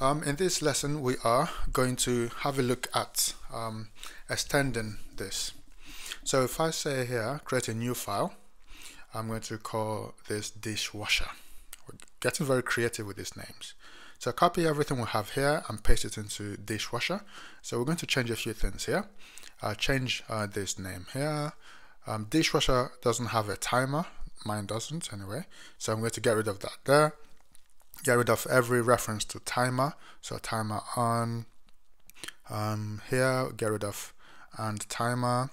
In this lesson, we are going to have a look at extending this. So if I say here, create a new file, I'm going to call this dishwasher. We're getting very creative with these names. So copy everything we have here and paste it into dishwasher. So we're going to change a few things here. Change this name here. Dishwasher doesn't have a timer. Mine doesn't anyway. So I'm going to get rid of that there. Get rid of every reference to timer. So timer on here, get rid of and timer.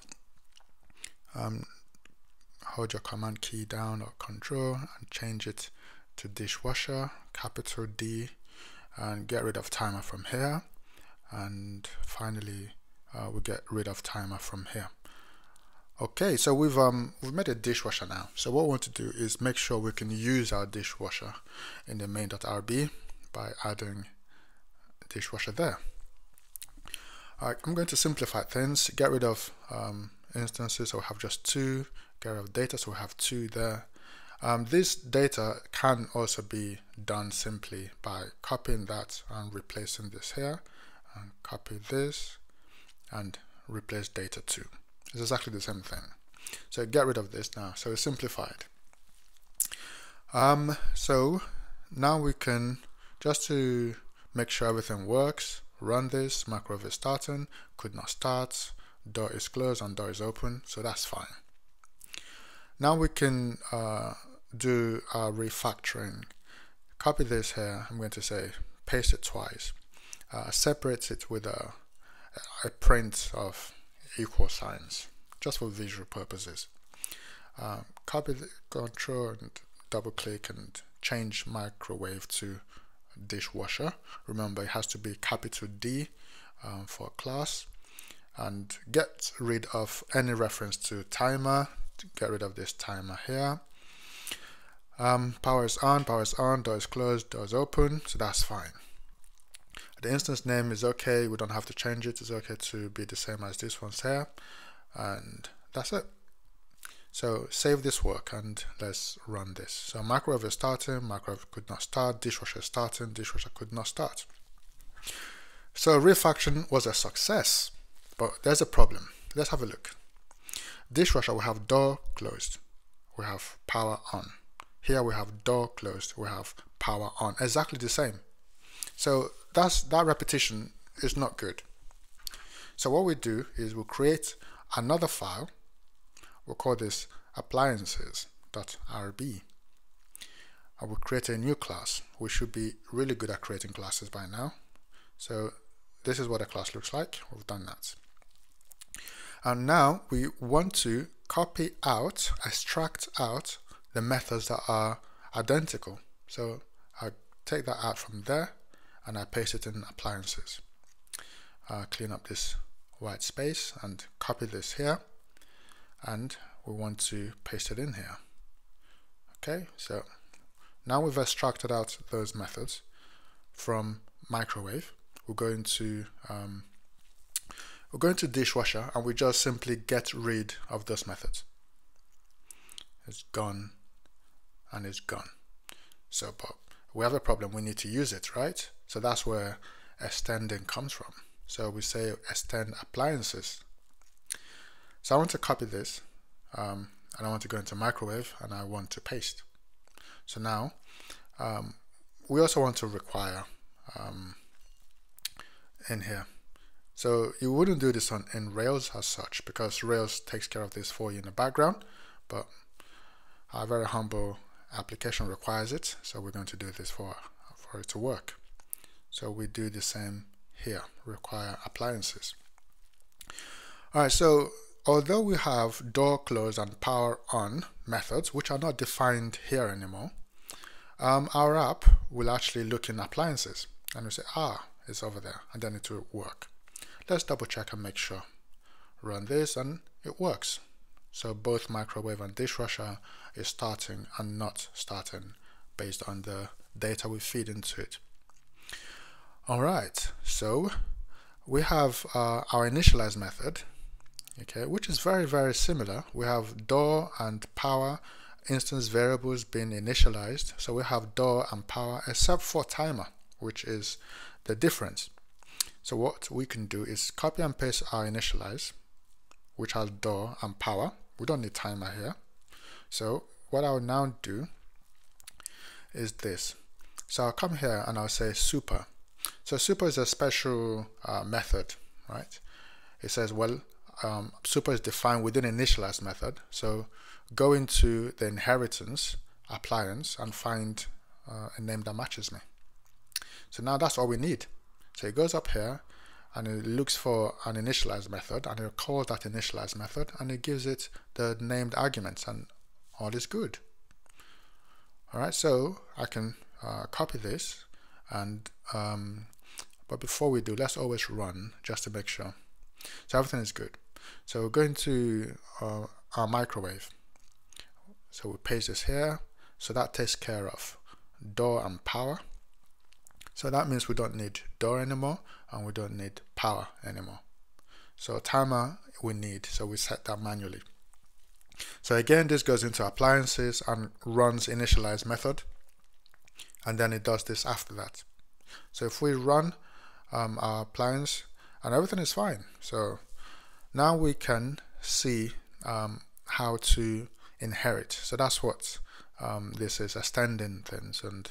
Hold your command key down or control and change it to dishwasher, capital D, and get rid of timer from here. And finally, we get rid of timer from here. Okay, so we've made a dishwasher now. So what we want to do is make sure we can use our dishwasher in the main.rb by adding dishwasher there. Alright, I'm going to simplify things, get rid of instances, so we have just two, get rid of data, so we have two there. This data can also be done simply by copying that and replacing this here, and copy this and replace data 2. It's exactly the same thing. So get rid of this now. So it's simplified. So now we can, just to make sure everything works, run this. Macro is starting, could not start, door is closed and door is open. So that's fine. Now we can do our refactoring. Copy this here. I'm going to say paste it twice. Separate it with a print of equal signs, just for visual purposes. Copy the control and double click and change microwave to dishwasher. Remember, it has to be capital D for class, and get rid of any reference to timer. Get rid of this timer here. Power is on, door is closed, door is open, so that's fine. The instance name is okay, we don't have to change it, it's okay to be the same as this one's here, and that's it. So save this work and let's run this. So microwave is starting, microwave could not start, dishwasher is starting, dishwasher could not start. So refactoring was a success, but there's a problem. Let's have a look. Dishwasher, we have door closed, we have power on. Here we have door closed, we have power on, exactly the same. So that repetition is not good. So what we do is we'll create another file. We'll call this appliances.rb. And we'll create a new class. We should be really good at creating classes by now. So this is what a class looks like. We've done that. And now we want to copy out, extract out the methods that are identical. So I take that out from there and I paste it in appliances. Clean up this white space and copy this here, and we want to paste it in here. Okay, so now we've extracted out those methods from microwave. We're going to dishwasher and we just simply get rid of those methods. It's gone and it's gone. So but we have a problem, we need to use it, right? So that's where extending comes from. So we say extend appliances. So I want to copy this and I want to go into microwave and I want to paste. So now we also want to require in here. So you wouldn't do this in Rails as such, because Rails takes care of this for you in the background, but our very humble application requires it, so we're going to do this for it to work. So we do the same here, require appliances. Alright, so although we have door close and power on methods, which are not defined here anymore, our app will actually look in appliances and we say, it's over there, and then it will work. Let's double check and make sure. Run this and it works. So both microwave and dishwasher is starting and not starting based on the data we feed into it. Alright, so we have our initialize method, okay, which is very, very similar. We have door and power instance variables being initialized. So we have door and power except for timer. which is the difference. So what we can do is copy and paste our initialize, which has door and power. We don't need timer here. So what I'll now do is this. So I'll come here and I'll say super. So super is a special method, right? It says, well, super is defined within initialize method. So go into the inheritance appliance and find a name that matches me. So now that's all we need. So it goes up here and it looks for an initialize method and it calls that initialize method and it gives it the named arguments and all is good. Alright, so I can copy this and but before we do, let's always run just to make sure. So everything is good. So we're going to our microwave. So we paste this here. So that takes care of door and power. So that means we don't need door anymore and we don't need power anymore. So timer we need, so we set that manually. So again, this goes into appliances and runs initialize method, and then it does this after that. So if we run our appliance and everything is fine, so now we can see how to inherit. So that's what this is, extending things, and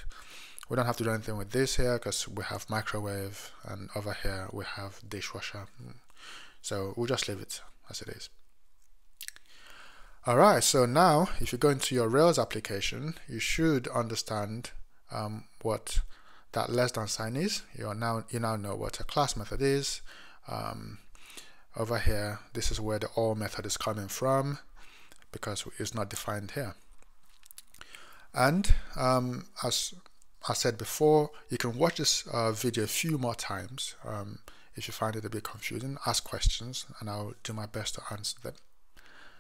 we don't have to do anything with this here because we have microwave and over here we have dishwasher. So we'll just leave it as it is. Alright, so now if you go into your Rails application, you should understand what that less than sign is. You now know what a class method is. Over here, this is where the all method is coming from because it's not defined here. And as I said before, you can watch this video a few more times. If you find it a bit confusing, ask questions and I'll do my best to answer them.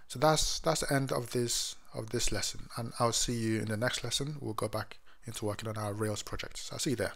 So that's the end of this lesson, and I'll see you in the next lesson. We'll go back into working on our Rails project. So I'll see you there.